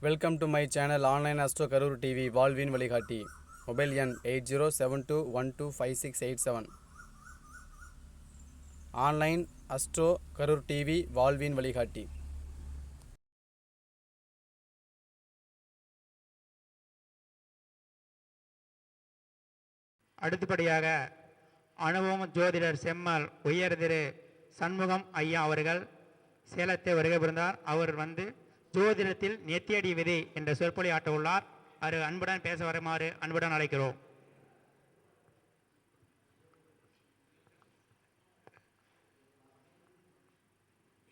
Welcome to my channel online astro Karur TV வாழ்வின் வழிகாட்டி. Mobile எண் 8072125687. ஆன்லைன் அஸ்ட்ரோ கரூர் டிவி வாழ்வின் வழிகாட்டி. அடுத்தபடியாக அனுபவம் ஜோதிடர் செம்மல் உயர் திரு சண்முகம் ஐயா அவர்கள் சேலத்தை வருகை புரிந்தார். அவர் ஜோதிடத்தில் நெத்தியடி விதி என்ற சொற்பொழி ஆட்ட உள்ளார். அது அன்புடன் பேச வருமாறு அன்புடன் அழைக்கிறோம்.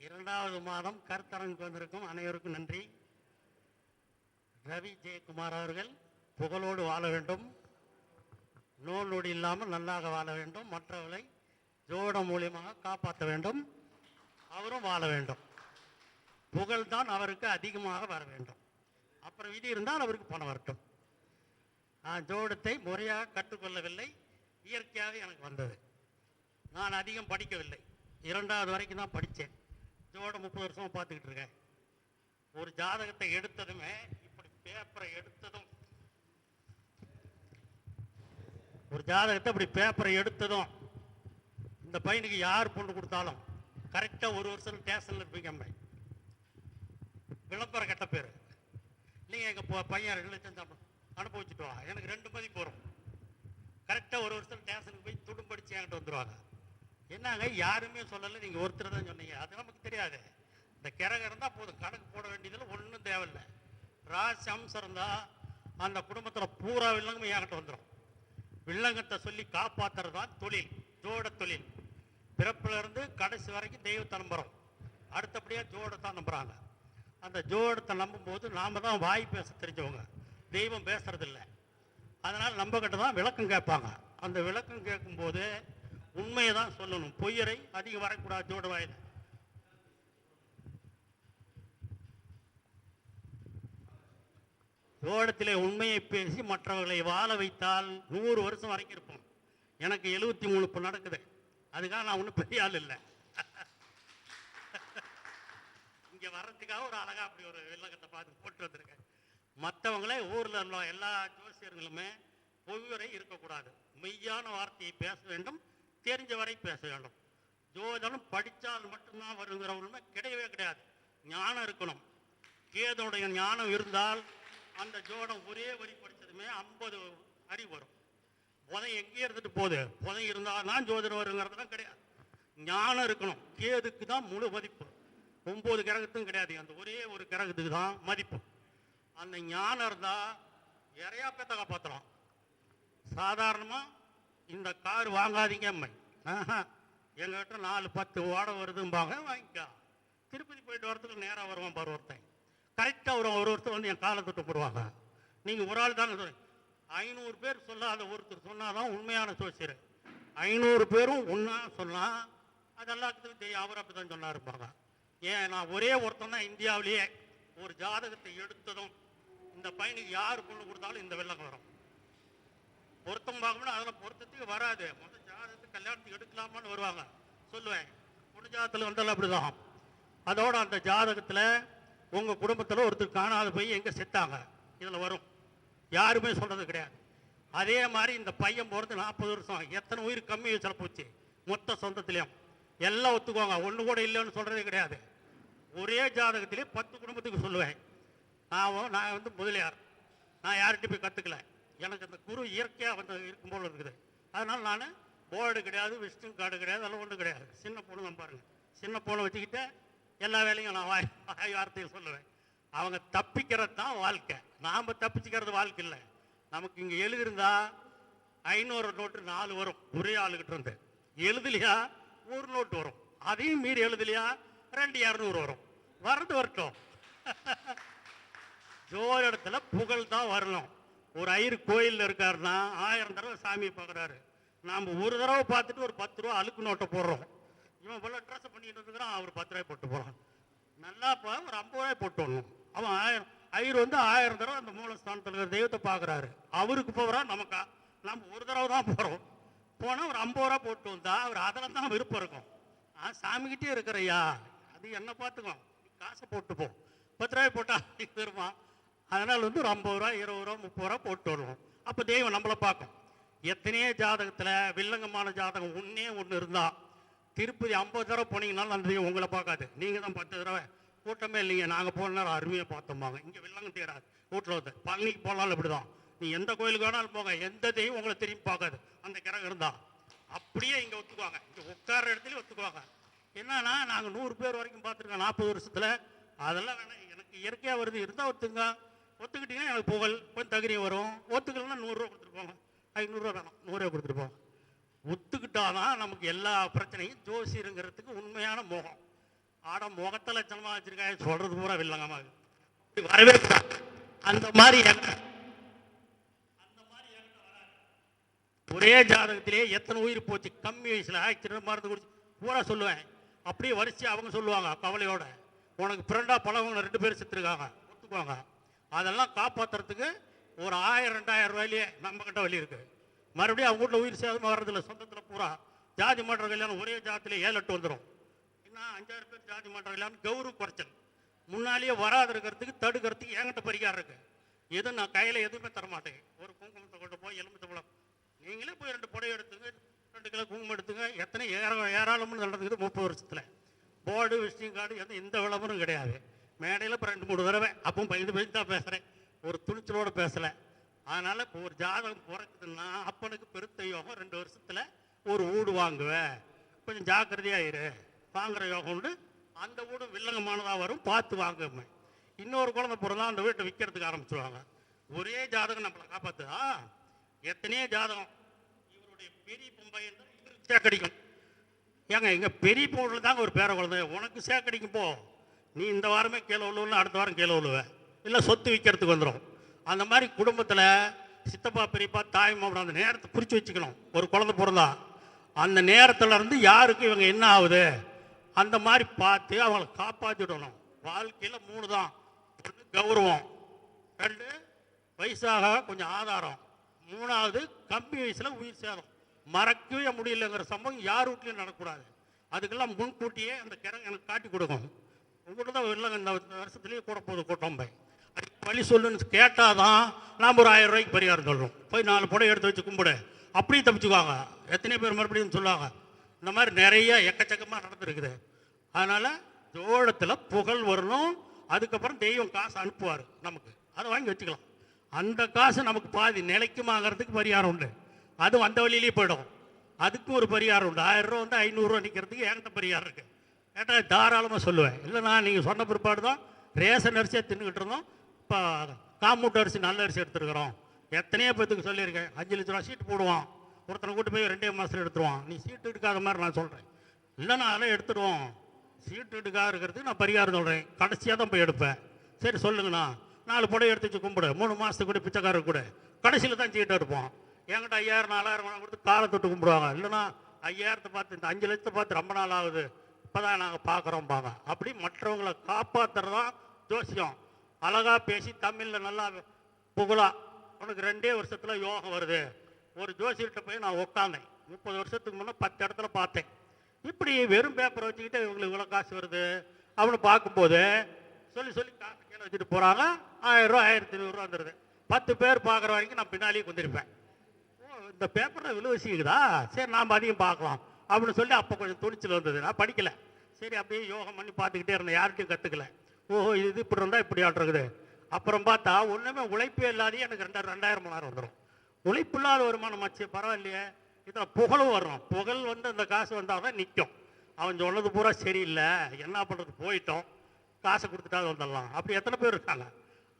இரண்டாவது மாதம் கருத்தரங்கு வந்திருக்கும் அனைவருக்கும் நன்றி. ரவி ஜெயக்குமார் அவர்கள் புகழோடு வாழ வேண்டும், நோய் நொடி இல்லாமல் நல்லாக வாழ வேண்டும், மற்றவர்களை ஜோடம் மூலியமாக காப்பாற்ற வேண்டும், அவரும் வாழ வேண்டும். புகழ்தான் அவருக்கு அதிகமாக வர வேண்டும். அப்புறம் விதி இருந்தால் அவருக்கு பணம் வரட்டும். நான் ஜோடத்தை முறையாக கற்றுக்கொள்ளவில்லை, இயற்கையாக எனக்கு வந்தது. நான் அதிகம் படிக்கவில்லை, 2வது வரைக்கும் தான் படித்தேன். ஜோடம் 30 வருஷமாக பார்த்துக்கிட்டு இருக்கேன். ஒரு ஜாதகத்தை எடுத்ததுமே இப்படி பேப்பரை எடுத்ததும் இந்த பையனுக்கு யார் பொண்ணு கொடுத்தாலும் கரெக்டாக 1 வருஷம் ஸ்டேஷனில் இருப்பீங்க. விளம்பர கட்ட பேர் இல்லைங்க, எங்கள் பையன் 2 லட்சம் அனுபவிச்சுட்டு வா, எனக்கு 2 மதிப்பு வரும். கரெக்டாக 1 வருஷம் ஸ்டேஷனுக்கு போய் துடும்படிச்சு என்கிட்ட வந்துடுவாங்க. என்னங்க யாருமே சொல்லலை, நீங்கள் ஒருத்தர் தான் சொன்னீங்க. அது நமக்கு தெரியாது. இந்த கிரகம் இருந்தால் போதும், கணக்கு போட வேண்டியதில் ஒன்றும் தேவையில்லை. ராசி அம்சம் இருந்தால் அந்த குடும்பத்தில் பூரா வில்லங்கமும் என்கிட்ட வந்துடும். வில்லங்கத்தை சொல்லி காப்பாற்றுறது தான் தொழில், ஜோட தொழில். பிறப்பிலிருந்து கடைசி வரைக்கும் தெய்வத்தை நம்புகிறோம், அடுத்தபடியாக ஜோடத்தான் நம்புகிறாங்க. அந்த ஜோடத்தை நம்பும்போது நாம் தான் வாய் பேச தெரிஞ்சவங்க, தெய்வம் பேசுறதில்லை. அதனால் நம்மக்கிட்ட தான் விளக்கம் கேட்பாங்க. அந்த விளக்கம் கேட்கும்போது உண்மையை தான் சொல்லணும், பொய்யரை அதிகம் வரக்கூடாது. ஜோட வாயில் ஜோடத்திலே உண்மையை பேசி மற்றவர்களை வாழ வைத்தால் 100 வருஷம் வரைக்கும் இருப்போம். எனக்கு 73 இப்போ நடக்குது. அதுக்காக நான் ஒன்றும் பெரிய ஆள் இல்லை. இங்கே வர்றதுக்காக ஒரு அழகா அப்படி ஒரு வில்லங்கத்தை பார்த்து போட்டு வந்திருக்கேன். மற்றவங்களே ஊரில் உள்ள எல்லா ஜோசியர்களுமே பொய்யுரை இருக்கக்கூடாது, மெய்யான வார்த்தையை பேச வேண்டும், தெரிஞ்ச வரை பேச வேண்டும். ஜோதிடம் படித்தால் மட்டும்தான் வருங்கிறவங்களுமே கிடையவே கிடையாது. ஞானம் இருக்கணும். கேதோடைய ஞானம் இருந்தால் அந்த ஜோடம் ஒரே வரி படித்ததுமே 50 அறிவு வரும். புதை எங்கேயே இருந்துட்டு போகுது, புதை இருந்தால் தான் ஜோதிடம் வருங்கிறதுலாம் கிடையாது. ஞானம் இருக்கணும். கேதுக்கு தான் முழு மதிப்பு, 9 கிரகத்துக்கும் கிடையாது, அந்த ஒரே ஒரு கிரகத்துக்கு தான் மதிப்பு. அந்த ஞானம் இருந்தால் நிறையா பேத்த காப்பாற்றலாம். சாதாரணமாக இந்த கார் வாங்காதீங்க அம்மை, எங்ககிட்ட 4-10 ஓட வருதும்பாங்க, வாங்கிக்கா. திருப்பதி போயிட்டு வரதுக்கு நேராக வருவான் பாரு ஒருத்தன், கரெக்டாக ஒரு ஒருத்தர் என் காலை தொட்டு போடுவாங்க. நீங்கள் ஒரு ஆள் தானே 500 பேர் சொல்லாத ஒருத்தர் சொன்னாதான் உண்மையான சோசியர். 500 பேரும் ஒன்றா சொன்னால் அது எல்லாத்துக்கும் தெரியும், அவர் அப்படி தான் சொன்னா இருப்பாங்க. ஏன் நான் ஒரே ஒருத்தன் தான் இந்தியாவிலேயே ஒரு ஜாதகத்தை எடுத்ததும் இந்த பையனுக்கு யார் பொண்ணு கொடுத்தாலும் இந்த வெள்ளம் வரும். பொருத்தம் பார்க்கணும்னா அதில் பொருத்தத்துக்கு வராது, முதல் ஜாதகத்துக்கு கல்யாணத்துக்கு எடுக்கலாமான்னு வருவாங்க. சொல்லுவேன், பொண்ணு ஜாதகத்தில் வந்தாலும் அப்படிதான். அதோட அந்த ஜாதகத்தில் உங்கள் குடும்பத்தில் ஒருத்தர் காணாத போய் எங்கே செத்தாங்க இதில் வரும், யாருமே சொல்கிறது கிடையாது. அதே மாதிரி இந்த பையன் போகிறது 40 வருஷம், எத்தனை உயிர் கம்மி வச்சிட போச்சு மொத்த சொந்தத்திலையும். எல்லாம் ஒத்துக்குவாங்க, ஒன்று கூட இல்லைன்னு சொல்கிறதே கிடையாது. ஒரே ஜாதகத்திலே 10 குடும்பத்துக்கு சொல்லுவேன். நான் முதலியார், நான் யார்கிட்ட போய் கற்றுக்கல, எனக்கு அந்த குரு இயற்கையாக இருக்கும் போல இருக்குது. அதனால் நான் போர்டு கிடையாது, விசிட்டிங் கார்டு கிடையாது, அதெல்லாம் ஒன்றும் கிடையாது. சின்ன பொண்ணு தான் பாருங்கள், சின்ன பொண்ணை வச்சுக்கிட்டு எல்லா வேலையும் நான் வாய் வார்த்தையில் சொல்லுவேன். அவங்க தப்பிக்கிறது தான் வாழ்க்கை, நாம் தப்பிச்சுக்கிறது வாழ்க்கை இல்லை. நமக்கு இங்கே எழுதிருந்தா 500 நோட்டு 4 வரும் ஒரே ஆளுகிட்ட இருந்து. எழுதலையா 1 நோட்டு வரும், அதையும் மீறி எழுதலையா 200-200 வரும். வரது வரட்டும். ஜோதிடத்துல புகழ் தான் வரணும். ஒரு ஐயர் கோயிலில் இருக்காருன்னா 1000 தடவை சாமியை பார்க்குறாரு, நாம் ஒரு தடவை பார்த்துட்டு ஒரு 10 ரூபா அழுக்கு நோட்டை போடுறோம். இவன் போல ட்ரெஸ் பண்ணிட்டு இருக்கிறான், அவர் 10 ரூபாய் போட்டு போகிறான். நல்லா ஒரு 50 ரூபாய் போட்டு வரணும். அவன் ஐயர் 1000 தடவை அந்த மூலஸ்தானத்தில் இருக்கிற தெய்வத்தை பார்க்குறாரு, அவருக்கு போகிறான். நமக்கா நம்ம ஒரு தடவை தான் போகிறோம். போனால் ஒரு 50 ரூபா போட்டு வந்தா அவர் அதில் தான் விருப்பம் இருக்கும். சாமிக்கிட்டே இருக்கிறையா, அது என்ன பார்த்துக்கோ, காசை போட்டு போ. 10 ரூபாய் போட்டா வருமா, அதனால் வந்து ஒரு 50 ரூபா 20 ரூபா 30 ரூபா போட்டு வருவோம். அப்போ தெய்வம் நம்மளை பார்க்கும். எத்தனையோ ஜாதகத்தில் வில்லங்கமான ஜாதகம் ஒன்று இருந்தால் திருப்பதி 50 தடவை போனீங்கன்னாலும் அந்த தெய்வம் உங்களை பார்க்காது. நீங்கள் தான் 10 தடவை கூட்டமே இல்லைங்க, நாங்கள் போன நேரம் அருமையாக பார்த்தோம்பாங்க. இங்கே வில்லங்கம் தீராது. வீட்டில் வந்து பழனிக்கு போனாலும் இப்படி தான். நீ எந்த கோயிலுக்கு வேணாலும் போங்க, எந்த தெய்வம் உங்களை திரும்பி பார்க்காது அந்த கிரகம் இருந்தால். அப்படியே இங்கே ஒத்துக்குவாங்க, இங்கே உட்கார இடத்துலையும் ஒத்துக்குவாங்க. என்னன்னா நாங்கள் 100 பேர் வரைக்கும் பார்த்துருக்கோம் 40 வருஷத்தில். அதெல்லாம் வேணாம், எனக்கு இயற்கையாக வருது இருந்தால் ஒத்துங்க. ஒத்துக்கிட்டிங்கன்னா எனக்கு புகழ் கொஞ்சம் தகுதியும் வரும். ஒத்துக்கலன்னா 100 ரூபா கொடுத்துருப்பாங்க, 500 ரூபா வேணும், 100 ரூபா கொடுத்துருப்போம். ஒத்துக்கிட்டாதான் நமக்கு எல்லா பிரச்சனையும். ஜோசியருங்கிறதுக்கு உண்மையான முகம். ஆட முகத்தை லட்சணமாக வச்சிருக்காங்க, சொல்றது பூரா வில்லங்கமாக வரவே கூடாது. அந்த மாதிரி ஒரே ஜாதகத்திலே எத்தனை உயிர் போச்சு, கம்மி வயசுல ஆக்சிடென்ட் மருந்து குடிச்சு பூரா சொல்லுவேன். அப்படியே வரிசை அவங்க சொல்லுவாங்க கவலையோட, உனக்கு ஃப்ரெண்டா பழவங்க 2 பேர் செத்துருக்காங்க ஒத்துக்குவாங்க. அதெல்லாம் காப்பாற்றுறதுக்கு ஒரு 1000 2000 ரூபாயிலேயே நம்ம கிட்ட வழி இருக்கு. மறுபடியும் அவங்க வீட்டில் உயிர் சேதமாக வர்றதில்ல. சொந்தத்தில் பூரா ஜாதி மாற்ற கல்யாணம் ஒரே ஜாதத்திலே 7-8 வந்துடும். இன்னும் 5-6 பேர் ஜாதி மாற்ற கல்யாணம் கௌரவ குறைச்சல். முன்னாலேயே வராது இருக்கிறதுக்கு தடுக்கிறதுக்கு என்கிட்ட பரிகாரம் இருக்கு. எதுவும் நான் கையில் எதுவுமே தரமாட்டேன். ஒரு குங்குமத்தை கொண்டு போய் எலுமிச்சை பழம் நீங்களே போய் 2 புடவை எடுத்துங்க, 2 கிலோ குங்குமம் எடுத்துங்க. எத்தனை ஏராளம்னு நடந்துக்குது 30 வருஷத்தில். போர்டு விசிட்டிங் கார்டு எந்த விளம்பரம் கிடையாது. மேடையில் இப்போ 2-3 தடவை அப்பவும் பயந்து தான் பேசுகிறேன், ஒரு துணிச்சலோடு பேசலை. அதனால் இப்போ ஒரு ஜாதகம் பிறக்குதுன்னா அப்பனுக்கு பெருத்த யோகம் 2 வருஷத்தில் ஒரு வீடு வாங்குவேன், கொஞ்சம் ஜாக்கிரதையாக இரு, வாங்குகிற யோகம் உண்டு. அந்த வீடு வில்லங்கமானதாக வரும், பார்த்து வாங்குவேன். இன்னொரு குழந்தை பிறந்தா அந்த வீட்டை விற்கிறதுக்கு ஆரம்பிச்சுருவாங்க. ஒரே ஜாதகம் நம்மளை காப்பாற்றுதா? எத்தனையோ ஜாதகம். இவருடைய பெரிய பொம்பை இவருக்கு சேக்கடிக்கும். ஏங்க எங்கள் பெரிய பொண்ணுல தாங்க ஒரு பேர குழந்தை, உனக்கு சேக்கடிக்கும் போ, நீ இந்த வாரமே கீழே விழுவுன்னு அடுத்த வாரம் கீழே விழுவேன், இல்லை சொத்து விற்கிறதுக்கு வந்துடும். அந்த மாதிரி குடும்பத்தில் சித்தப்பா பெரியப்பா தாய் மாமன் அந்த நேரத்தை குறித்து வச்சுக்கணும். ஒரு குழந்தை பிறந்தா அந்த நேரத்தில் இருந்து யாருக்கு இவங்க என்ன ஆகுது அந்த மாதிரி பார்த்து அவங்கள காப்பாற்றிடணும். வாழ்க்கையில் 3 தான். 1 கௌரவம், 2 வயசாக கொஞ்சம் ஆதாரம், 3வது கம்மி வயசில் உயிர் சேதம். மறக்கவே முடியலைங்கிற சம்பவம் யார் வீட்லையும் நடக்கூடாது. அதுக்கெல்லாம் முன்கூட்டியே அந்த கிரகம் எனக்கு காட்டி கொடுக்கும். உங்கள்கிட்ட தான் இல்லைங்க இந்த வருஷத்துலேயே கூட போகுது கூட்டம்பை வழி சொல்லுன்னு கேட்டால் தான் நாம் ஒரு 1000 ரூபாய்க்கு பரிகாரம் சொல்கிறோம். போய் 4 புடவை எடுத்து வச்சு கும்பிடு, அப்படியே தப்பிச்சுக்குவாங்க. எத்தனை பேர் மறுபடியும் சொல்லுவாங்க. இந்த மாதிரி நிறைய எக்கச்சக்கமாக நடந்துருக்குது. அதனால் ஜோடத்தில் புகழ் வரணும். அதுக்கப்புறம் தெய்வம் காசு அனுப்புவார் நமக்கு, அதை வாங்கி வச்சுக்கலாம். அந்த காசு நமக்கு பாதி நிலைக்குமாங்கிறதுக்கு பரிகாரம் உண்டு. அதுவும் அந்த வழியிலேயே போயிடும். அதுக்கும் ஒரு பரிகாரம் உண்டு. 1000 ரூபா வந்து 500 ரூபா நிற்கிறதுக்கு என்கிட்ட பரிகாரம் இருக்குது. கேட்டால் தாராளமாக சொல்லுவேன். இல்லைண்ணா நீங்கள் சொன்ன பிற்பாடு தான் ரேஷன் அரிசியாக தின்னுக்கிட்டு இருந்தோம், இப்போ காமூட்டு அரிசி நல்ல அரிசி எடுத்துருக்குறோம். எத்தனையோ பேத்துக்கு சொல்லியிருக்கேன். 5 லட்ச ரூபா சீட்டு போடுவான், ஒருத்தனை கூட்டு போய் 2 மாதத்தில் எடுத்துருவான். நீ சீட்டு எடுக்காத மாதிரி நான் சொல்கிறேன். இல்லைண்ணா அதெல்லாம் எடுத்துடுவோம், சீட்டு எடுக்காத இருக்கிறதுக்கு நான் பரிகாரம் சொல்கிறேன். கடைசியாக தான் போய் எடுப்பேன். சரி சொல்லுங்கண்ணா, 4 புடவை எடுத்து வச்சு கும்பிடு, 3 மாதத்துக்கு கூட பிச்சைக்காரர் கூட கடைசியில் தான் சீட்டு எடுப்போம். என்கிட்ட 5000 4000 கொடுத்து காலை தொட்டு கும்பிடுவாங்க. இல்லைண்ணா 5000 பார்த்து இந்த 5 லட்சத்தை பார்த்து ரொம்ப நாள் ஆகுது, இப்போ தான் நாங்கள் பார்க்குறோம்பாங்க. அப்படி மற்றவங்களை காப்பாற்றுறதான் ஜோசியம். அழகாக பேசி தமிழில் நல்லா புகழா, உனக்கு 2 வருஷத்தில் யோகம் வருது. ஒரு ஜோசியர்கிட்ட போய் நான் உட்காந்தேன் 30 வருஷத்துக்கு முன்னே 10 இடத்துல பார்த்தேன். இப்படி வெறும் பேப்பரை வச்சுக்கிட்டு இவங்களுக்கு இவ்வளோ காசு வருது அவனு பார்க்கும்போது சொல்லி காசு கீழே வச்சுட்டு போகிறாங்க. 1000 ரூபா 1500 ரூபா வந்துடுது. 10 பேர் பார்க்குற வரைக்கும் நான் பின்னாலேயே குந்திருப்பேன். இந்த பேப்பரில் விழுவசிக்குதா, சரி நாம் அதையும் பார்க்கலாம் அப்படின்னு சொல்லி அப்போ கொஞ்சம் துணிச்சல் வந்தது. நான் படிக்கலை, சரி அப்படியே யோகம் பண்ணி பார்த்துக்கிட்டே இருந்தேன். யார்கிட்டையும் கற்றுக்கல. ஓஹோ இது இப்படி இருந்தால் இப்படி ஆட்டுருக்குது. அப்புறம் பார்த்தா ஒன்றுமே உழைப்பே இல்லாதையே எனக்கு 2000 3000 வந்துடும். உழைப்பு இல்லாத வருமானம் ஆச்சு, பரவாயில்லையே. இதில் புகழும் வரும். புகழ் வந்து அந்த காசு வந்தால் தான் நிற்கும். அவன் சொன்னது பூரா சரியில்லை, என்ன பண்ணுறது, போயிட்டோம், காசை கொடுத்துட்டாது வந்துடலாம். அப்படி எத்தனை பேர் இருக்காங்க.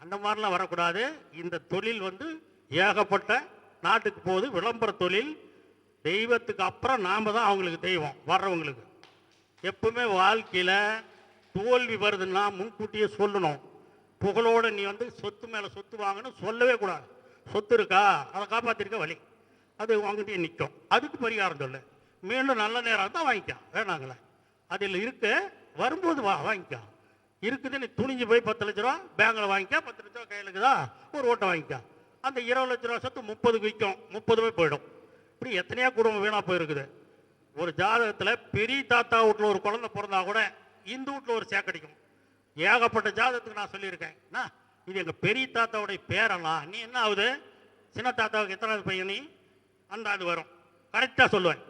அந்த மாதிரிலாம் வரக்கூடாது. இந்த தொழில் வந்து ஏகப்பட்ட நாட்டுக்கு போகுது. விளம்பர தொழில். தெய்வத்துக்கு அப்புறம் நாம் தான் அவங்களுக்கு தெய்வம். வர்றவங்களுக்கு எப்பவுமே வாழ்க்கையில் தோல்வி வருதுன்னா முன்கூட்டியே சொல்லணும். புகழோடு நீ வந்து சொத்து மேலே சொத்து வாங்கணும் சொல்லவே கூடாது. சொத்து இருக்கா, அதை காப்பாற்றிருக்க வழி, அது வாங்கிட்டே நிற்கும். அதுக்கு பரிகாரம் சொல்லு. மீண்டும் நல்ல நேரம் தான் வாங்கிக்க வேணாங்களே. அதில் இருக்கு, வரும்போது வாங்கிக்க. இருக்குது நீ துணிஞ்சு போய் 10 லட்ச ரூபா பேங்கில் வாங்கிக்க. 10 லட்ச ரூபா கையில் இருக்குதா, ஒரு ஓட்டை வாங்கிக்க. அந்த 20 லட்ச ரூபா சொத்து 30க்கு விற்கும், 30 போயிடும். இப்படி எத்தனையோ குடும்பம் வீணாக போயிருக்குது. ஒரு ஜாதகத்தில் பெரிய தாத்தா வீட்டில் ஒரு குழந்தை பிறந்தா கூட இந்த வீட்டில் ஒரு சேக்கடிக்கும். ஏகப்பட்ட ஜாதகத்துக்கு நான் சொல்லியிருக்கேன். இது எங்கள் பெரிய தாத்தாவுடைய பேரெல்லாம். நீ என்ன ஆகுது, சின்ன தாத்தாவுக்கு எத்தனாவது பையன் நீ? அந்த அது வரும், கரெக்டாக சொல்லுவேன்.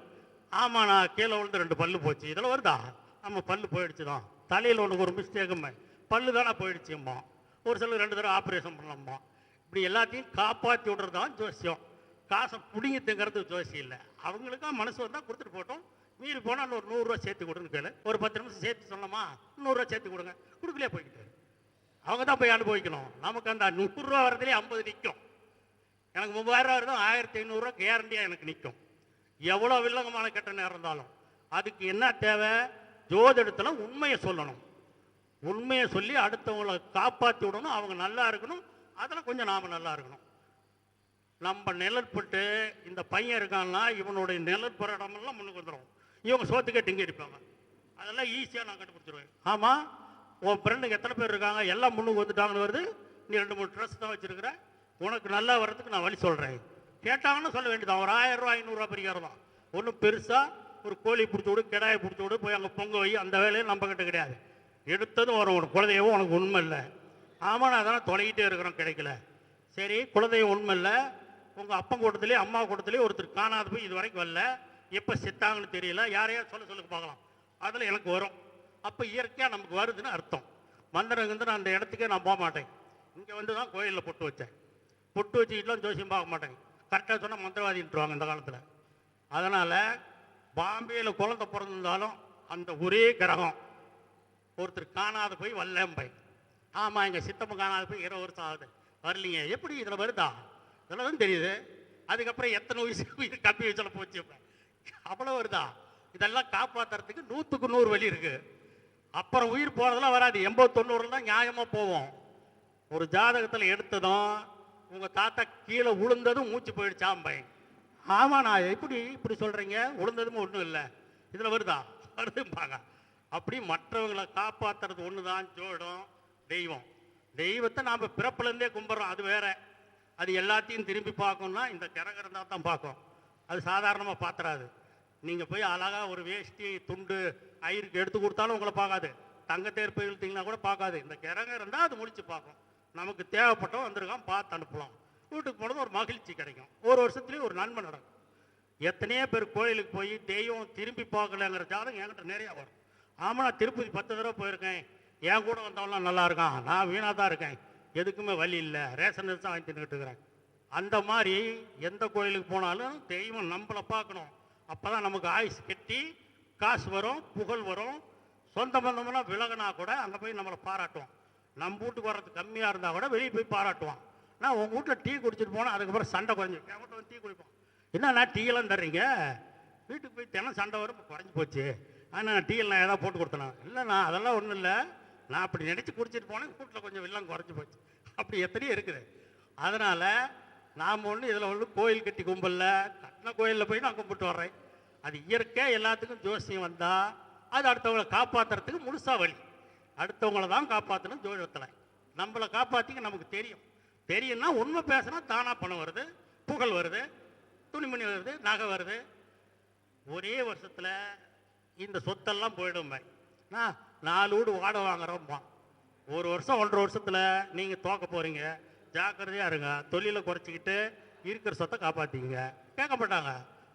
ஆமாம், நான் கீழே விழுந்து 2 பல்லு போச்சு. இதில் வருதா? நம்ம பல்லு போயிடுச்சு தான், தலையில் உனக்கு ஒரு மிஸ்டேக்குமே, பல்லு தானே போயிடுச்சும்மா. ஒரு சிலர் 2 தடவை ஆப்ரேஷன் பண்ணலாமா. இப்படி எல்லாத்தையும் காப்பாற்றி விடுறது தான் ஜோசியம். காசை பிடிங்கி திங்கிறது ஜோசியம் இல்லை. அவங்களுக்கும் மனசு வந்தால் கொடுத்துட்டு போட்டோம். மீறி போனால் ஒரு 100 ரூபா சேர்த்து கொடுன்னு கேளு. ஒரு 10 நிமிஷம் சேர்த்து சொன்னோமா, 100 ரூபா சேர்த்து கொடுங்க, கொடுக்கலையே போய்கிட்டு. அவங்க தான் போய் அனுபவிக்கணும். நமக்கு அந்த 100 ரூபா வரதுலேயே 50 நிற்கும். எனக்கு 3000 வருதோ 1500 ரூபா கேரண்டியாக எனக்கு நிற்கும். எவ்வளோ வில்லங்கமான கெட்ட நேரம் இருந்தாலும். அதுக்கு என்ன தேவை? ஜோதிடத்தில் உண்மையை சொல்லணும். உண்மையை சொல்லி அடுத்தவங்களை காப்பாற்றி விடணும். அவங்க நல்லா இருக்கணும், அதில் கொஞ்சம் நாம் நல்லா இருக்கணும். நம்ம நிழற்பட்டு இந்த பையன் இருக்கான்னா இவனுடைய நிழற்புற இடமெல்லாம் முன்னுக்கு வந்துடும். இவங்க சோத்துக்கே டிங்கி அடிப்பாங்க. அதெல்லாம் ஈஸியாக நான் கண்டுபிடிச்சிருவேன். ஆமாம், உன் ஃப்ரெண்டுக்கு எத்தனை பேர் இருக்காங்க, எல்லாம் முன்னுக்கு வந்துட்டாங்கன்னு வருது. நீ 2-3 ட்ரெஸ் தான் வச்சுருக்கிற, உனக்கு நல்லா வர்றதுக்கு நான் வழி சொல்கிறேன். கேட்டாங்கன்னு சொல்ல வேண்டியதான். ஒரு 1000 ரூபா 500 ரூபா பறிக்கிறது தான். ஒன்றும் பெருசாக ஒரு கோழி பிடிச்சி விடு, கிடாயை பிடிச்சி விடு, போய் அங்கே பொங்க வை, அந்த வேலையும் நம்ம கிட்ட கிடையாது. எடுத்ததும் வரும். ஒரு குலதெய்வம் உனக்கு உண்மை இல்லை. ஆமாம், நான் அதெல்லாம் தொலைகிட்டே இருக்கிறோம், கிடைக்கல. சரி, குலதெய்வம் உண்மை இல்லை. உங்கள் அப்பன் கூட்டத்திலே அம்மா கூட்டத்திலே ஒருத்தர் காணாத போய் இது வரைக்கும் வரல, எப்போ செத்தாங்கன்னு தெரியல, யாரையா சொல்ல பார்க்கலாம். அதில் எனக்கு வரும். அப்போ இயற்கையாக நமக்கு வருதுன்னு அர்த்தம். மந்திரங்கிருந்து அந்த இடத்துக்கே நான் போக மாட்டேன். இங்கே வந்து தான் கோயிலில் பொட்டு வச்சேன். பொட்டு வச்சுக்கிட்டுலாம் ஜோசியம் பார்க்க மாட்டேன். கரெக்டாக சொன்னால் மந்திரவாதின்ட்டுருவாங்க இந்த காலத்தில். அதனால் பாம்பேயில் குழந்தை பிறந்திருந்தாலும் அந்த ஒரே கிரகம் ஒருத்தர் காணாத போய் வல்லம்பை. ஆமாம், எங்கள் சித்தப்ப காணாத போய் 20 வருஷம் ஆகுது, வரலீங்க. எப்படி இதில் வருதா? இதெல்லாம் தான் தெரியுது. அதுக்கப்புறம் எத்தனை உயிர் கப்பி வச்சால போச்சு, அவ்வளோ வருதா? இதெல்லாம் காப்பாற்றுறதுக்கு 100க்கு 100 வழி இருக்குது. அப்புறம் உயிர் போகிறதெல்லாம் வராது. 80-90 தான் நியாயமாக போவோம். ஒரு ஜாதகத்தில் எடுத்ததும் உங்கள் தாத்தா கீழே விழுந்ததும் மூச்சு போயிடுச்சாம்பை. ஆமாம், நான் இப்படி சொல்கிறீங்க, விழுந்ததும் ஒன்றும் இல்லை, இதில் வருதா? வருதும்பாங்க. அப்படி மற்றவங்களை காப்பாற்றுறது ஒன்று தான் ஜோடம். தெய்வம், தெய்வத்தை நாம் பிறப்புலேருந்தே கும்பிட்றோம், அது வேற. அது எல்லாத்தையும் திரும்பி பார்க்கணும்னா இந்த கிரகம் இருந்தால் தான் பார்க்கும். அது சாதாரணமாக பார்த்துறாது. நீங்கள் போய் அழகாக ஒரு வேஷ்டி துண்டு ஐருக்கு எடுத்து கொடுத்தாலும் உங்களை பார்க்காது. தங்கத்தேர் போய் இழுத்தீங்கன்னா கூட பார்க்காது. இந்த கிரகம் இருந்தால் அது முடிச்சு பார்க்கும். நமக்கு தேவைப்பட்டோம் வந்திருக்கான், பார்த்து அனுப்பலாம். வீட்டுக்கு போனது ஒரு மகிழ்ச்சி கிடைக்கும். ஒரு வருஷத்துலேயும் ஒரு நன்மை நடக்கும். எத்தனையோ பேர் கோயிலுக்கு போய் தெய்வம் திரும்பி பார்க்கலங்கிற ஜாதகம் என்கிட்ட நிறையா வரும். ஆமாம், நான் திருப்பதி 10 தடவை போயிருக்கேன், என் கூட வந்தவங்களாம் நல்லா இருக்கான், நான் வீணாக தான் இருக்கேன், எதுக்குமே வழி இல்லை, ரேஷன் தான் வாங்கி தின்னுட்டு இருக்கிறேன். அந்த மாதிரி எந்த கோயிலுக்கு போனாலும் தெய்வம் நம்மளை பார்க்கணும். அப்போ தான் நமக்கு ஆயுசு கட்டி காசு வரும், புகழ் வரும். சொந்த பந்தமெல்லாம் விலகினா கூட அங்கே போய் நம்மளை பாராட்டுவோம். நம்ம வீட்டுக்கு வர்றது கம்மியாக இருந்தால் கூட வெளியே போய் பாராட்டுவான். நான் உங்கள் வீட்டில் டீ குடிச்சிட்டு போனால் அதுக்கப்புறம் சண்டை குறைஞ்சி என் வீட்டில் வந்து டீ குடிப்போம். என்னண்ணா டீயெல்லாம் தர்றீங்க, வீட்டுக்கு போய் தினம் சண்டை வரும், குறைஞ்சி போச்சு. ஆனால் நான் டீயில் நான் ஏதாவது போட்டு கொடுத்தேனா? இல்லைண்ணா அதெல்லாம் ஒன்றும் இல்லை, நான் அப்படி நினச்சி குடிச்சிட்டு போனேன், வீட்டில் கொஞ்சம் வெள்ளம் குறைஞ்சி போச்சு. அப்படி எத்தனையோ இருக்குது. அதனால் நாம் ஒன்று இதில் ஒன்று கோயில் கட்டி கும்பலில் கட்டின கோயிலில் போய் நான் கும்பிட்டு வர்றேன். அது இயற்கை. எல்லாத்துக்கும் ஜோசியம் வந்தால் அது அடுத்தவங்களை காப்பாற்றுறதுக்கு முழுசாக வழி. அடுத்தவங்கள தான் காப்பாற்றணும் ஜோதிடத்தில். நம்மளை காப்பாற்றிக்க நமக்கு தெரியும்னா உண்மை பேசினா தானாக பணம் வருது, புகழ் வருது, துணிமணி வருது, நகை வருது. ஒரே வருஷத்தில் இந்த சொத்தெல்லாம் போயிடும். நான் 4 வீடு வாடகை வாங்குறோம்மா. ஒரு வருஷம் 1.5 வருஷத்தில் நீங்கள் தோக்க போகிறீங்க, ஜாக்கிரதையாக இருங்க, தொழிலை குறைச்சிக்கிட்டு இருக்கிற சொத்தை காப்பாற்றிங்க. கேட்க மாட்டாங்க.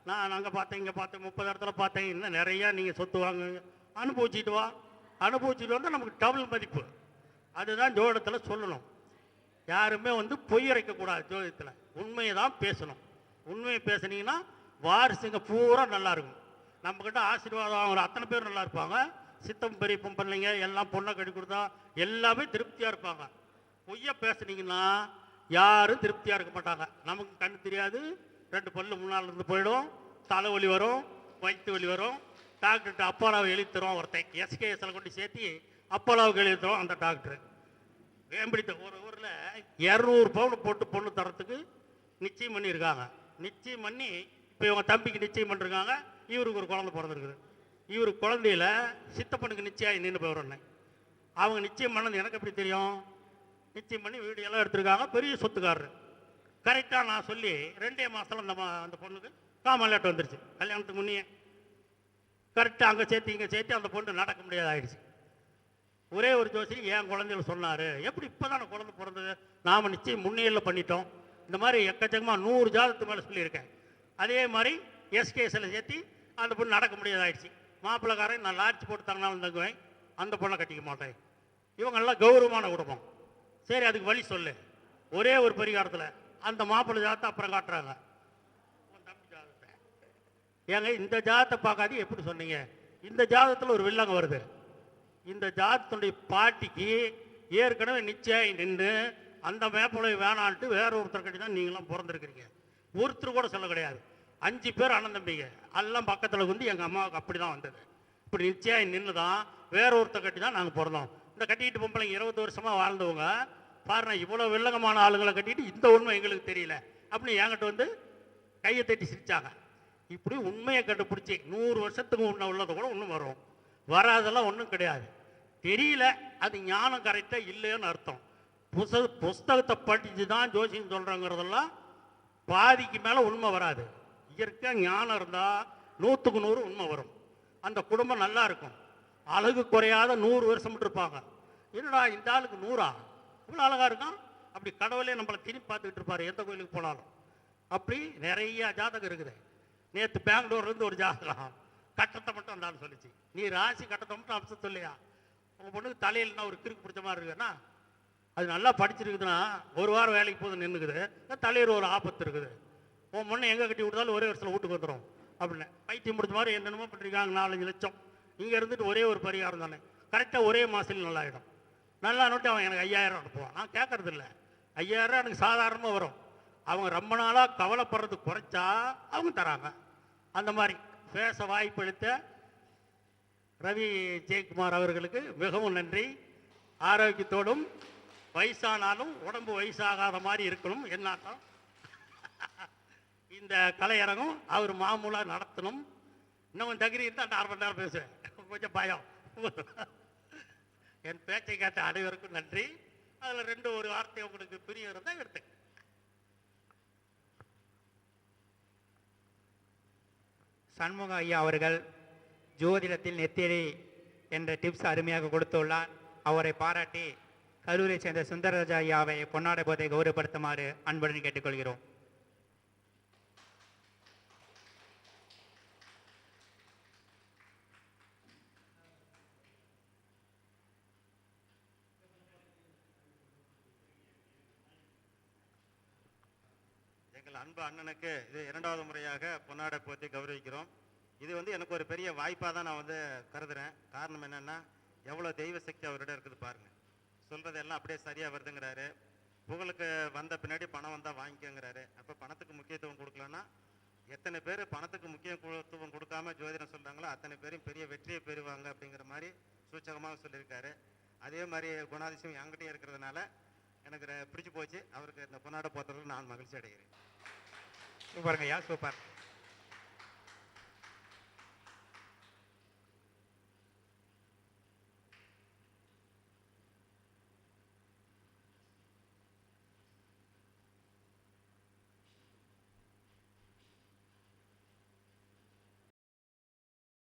நான் அங்கே பார்த்தேன், இங்கே பார்த்தேன், 30 இடத்துல பார்த்தேன், இன்னும் நிறையா நீங்கள் சொத்து வாங்குங்க, அனுபவிச்சுட்டு வா. அனுபவிச்சுட்டு வந்தால் நமக்கு டபுள் மதிப்பு. அதுதான் ஜோதிடத்தில் சொல்லணும். யாருமே பொய் அரைக்கக்கூடாது. ஜோதிடத்தில் உண்மையை தான் பேசணும். உண்மையை பேசுனீங்கன்னா வாரிசுங்க பூரா நல்லா இருக்கும். நம்மக்கிட்ட ஆசீர்வாதம் வாங்குற அத்தனை பேர் நல்லா இருப்பாங்க. சித்தம் பெரிய பொம்பளைங்க எல்லாம் பொண்ணை கட்டி கொடுத்தா எல்லாமே திருப்தியாக இருப்பாங்க. பொய்யை பேசுனீங்கன்னா யாரும் திருப்தியாக இருக்க மாட்டாங்க. நமக்கு கண்ணு தெரியாது, 2 பல்லு முன்னால் இருந்து போயிடும், தலைவலி வரும், வயிற்று வலி வரும். டாக்டர்கிட்ட அப்பாலாவை எழுத்துறோம். ஒருத்தன் எஸ்கேஎஸ்ல கொண்டு சேர்த்தி அப்பாலாவுக்கு எழுத்துறோம். அந்த டாக்டர் வேம்பிடித்த ஒரு ஊரில் 200 பவுன் போட்டு பொண்ணு தரத்துக்கு நிச்சயம் பண்ணியிருக்காங்க. நிச்சயம் பண்ணி இப்போ இவங்க தம்பிக்கு நிச்சயம் பண்ணிருக்காங்க. இவருக்கு ஒரு குழந்தை பிறந்திருக்குது. இவர் குழந்தையில சித்தப்பனுக்கு நிச்சயம் நின்று போயிடுறேன். அவங்க நிச்சயம் பண்ணது எனக்கு எப்படி தெரியும்? நிச்சயம் பண்ணி வீடு எல்லாம் எடுத்திருக்காங்க. பெரிய சொத்துக்காரரு. கரெக்டாக நான் சொல்லி 2 மாதத்தில் அந்த பொண்ணுக்கு காமலேட்டு வந்துருச்சு. கல்யாணத்துக்கு முன்னே கரெக்டாக அங்கே சேர்த்து இங்கே சேர்த்து அந்த பொண்ணு நடக்க முடியாத ஆயிடுச்சு. ஒரே ஒரு ஜோசியர் என் குழந்தைகள் சொன்னார். எப்படி இப்போ தானே குழந்தை பிறந்தது, நாம் நிச்சயம் முன்னிலையில் பண்ணிட்டோம். இந்த மாதிரி எக்கச்சக்கமாக 100 ஜாதகத்துக்கு மேலே சொல்லியிருக்கேன். அதே மாதிரி எஸ்கேஸில் சேர்த்து அந்த பொண்ணு நடக்க முடியாதாயிடுச்சு. மாப்பிள்ளைக்காரன் நான் லாட்சி போட்டு தரனாலும் தங்குவேன், அந்த பொண்ணை கட்டிக்க மாட்டேன். இவங்கெல்லாம் கௌரவமான குடும்பம். சரி, அதுக்கு வழி சொல்லு. ஒரே ஒரு பரிகாரத்தில் அந்த மாப்பிள்ளை ஜாதத்தை அப்புறம் காட்டுறாங்க. தம்பி ஜாதகத்தை ஏங்க இந்த ஜாதத்தை பார்க்காது எப்படி சொன்னீங்க? இந்த ஜாதகத்தில் ஒரு வில்லங்க வருது. இந்த ஜாதத்துடைய பாட்டிக்கு ஏற்கனவே நிச்சயம் நின்று அந்த மேப்பிள்ளை வேணான்ட்டு வேற ஒருத்தர் கட்டி தான் நீங்களாம் பிறந்திருக்கிறீங்க. ஒருத்தர் கூட சொல்ல கிடையாது. 5 பேர் அண்ணன் தம்பிங்க எல்லாம் பக்கத்தில் வந்து எங்கள் அம்மாவுக்கு அப்படி தான் வந்தது. இப்படி நிச்சயம் நின்று தான் வேற ஒருத்தர் கட்டி தான் நாங்கள் பிறந்தோம். இந்த கட்டிக்கிட்டு பொம்பளைங்க 20 வருஷமாக வாழ்ந்தவங்க பாருங்க, இவ்வளோ வில்லங்கமான ஆளுங்களை கட்டிட்டு இந்த உண்மை எங்களுக்கு தெரியல அப்படின்னு என்கிட்ட வந்து கையை தட்டி சிரிச்சாங்க. இப்படி உண்மையை கண்டுபிடிச்சி 100 வருஷத்துக்கு முன்ன உள்ளதை கூட ஒன்றும் வரும், வராதெல்லாம் ஒன்றும் கிடையாது. தெரியல, அது ஞானம் கரெக்டாக இல்லைன்னு அர்த்தம். புஸ்தகத்தை படித்து தான் ஜோசியம் சொல்கிறாங்கிறதெல்லாம் பாதிக்கு மேலே உண்மை வராது. இயற்கை ஞானம் இருந்தால் 100க்கு 100 உண்மை வரும். அந்த குடும்பம் நல்லா இருக்கும். அழகு குறையாத 100 வருஷம் இருப்பாங்க. என்னடா இந்த ஆளுக்கு 100ஆ, இவ்வளோ அழகாக இருக்கும். அப்படி கடவுளே நம்மளை திரும்பி பார்த்துக்கிட்டு இருப்பார் எந்த கோயிலுக்கு போனாலும். அப்படி நிறைய ஜாதகம் இருக்குது. நேற்று பெங்களூர்லேருந்து ஒரு ஜாதகம் கட்டத்தை மட்டும் வந்தாலும் சொல்லிச்சு. நீ ராசி கட்டத்தை மட்டும் அம்சம் சொல்லியா, உங்கள் பொண்ணுக்கு தலையில்னா ஒரு கிறுக்கு பிடிச்ச மாதிரி இருக்குன்னா அது நல்லா படிச்சிருக்குதுன்னா 1 வாரம் வேலைக்கு போது நின்றுக்குது, தலையில் ஒரு ஆபத்து இருக்குது. உன் பொண்ணை எங்கே கட்டி விட்டாலும் ஒரே வருஷத்தில் வீட்டுக்கு வந்துடும் அப்படின்னு பைத்தியம் முடிச்ச மாதிரி என்னென்னமோ பண்ணிருக்காங்க. 4-5 லட்சம் இங்கே இருந்துட்டு ஒரே ஒரு பரிகாரம் தானே, கரெக்டாக ஒரே மாதத்தில் நல்லாயிடும். நல்லா நோட்டி அவன் எனக்கு 5000 அனுப்புவான். நான் கேட்கறது இல்லை, 5000 எனக்கு சாதாரணமாக வரும். அவங்க ரொம்ப நாளாக கவலைப்படுறது குறைச்சா அவங்க தராங்க. அந்த மாதிரி பேச வாய்ப்பளித்த ரவி ஜெயக்குமார் அவர்களுக்கு மிகவும் நன்றி. ஆரோக்கியத்தோடும் வயசானாலும் உடம்பு வயசாகாத மாதிரி இருக்கணும் என்னாட்டம் இந்த கலையரங்கம் அவர் மாமூலாக நடத்தணும். இன்னும் தகுதி இருந்தால் 1/2 மணி நேரம் பேசுவேன், கொஞ்சம் பயம். என் பேச்சை கேட்ட அனைவருக்கும் நன்றி. அதில் 2 வார்த்தை உங்களுக்கு பிரியம் இருந்தால் எடுத்து. சண்முக ஐயா அவர்கள் ஜோதிடத்தில் நெத்தியடி என்ற டிப்ஸ் அருமையாக கொடுத்துள்ளார். அவரை பாராட்டி கரூரை சேர்ந்த சுந்தரராஜா ஐயாவை பொன்னாடை போதை கௌரவப்படுத்துமாறு அன்புடன் கேட்டுக்கொள்கிறோம். எங்கள் அன்பு அண்ணனுக்கு இது 2வது முறையாக பொன்னாடை போத்தி கௌரவிக்கிறோம். இது எனக்கு ஒரு பெரிய வாய்ப்பாக தான் நான் கருதுறேன். காரணம் என்னென்னா, எவ்வளோ தெய்வ சக்தி அவரிடம் இருக்குது பாருங்கள். சொல்கிறதெல்லாம் அப்படியே சரியாக வருதுங்கிறாரு. புகழுக்கு வந்த பின்னாடி பணம் வந்தால் வாங்கிக்கங்கிறாரு. அப்போ பணத்துக்கு முக்கியத்துவம் கொடுக்கலன்னா எத்தனை பேர் பணத்துக்கு முக்கியத்துவம் கொடுக்காம ஜோதிடம் சொல்கிறாங்களோ அத்தனை பேரும் பெரிய வெற்றியை பெறுவாங்க அப்படிங்கிற மாதிரி சூச்சகமாக சொல்லியிருக்காரு. அதே மாதிரி குணாதிசயம் என்கிட்டே இருக்கிறதுனால எனக்கு பிடிச்சி போச்சு. அவருக்கு இந்த பொன்னாடை போத்துறதுக்கு நான் மகிழ்ச்சி அடைகிறேன். சூப்பருங்க ஐயா, சூப்பர்.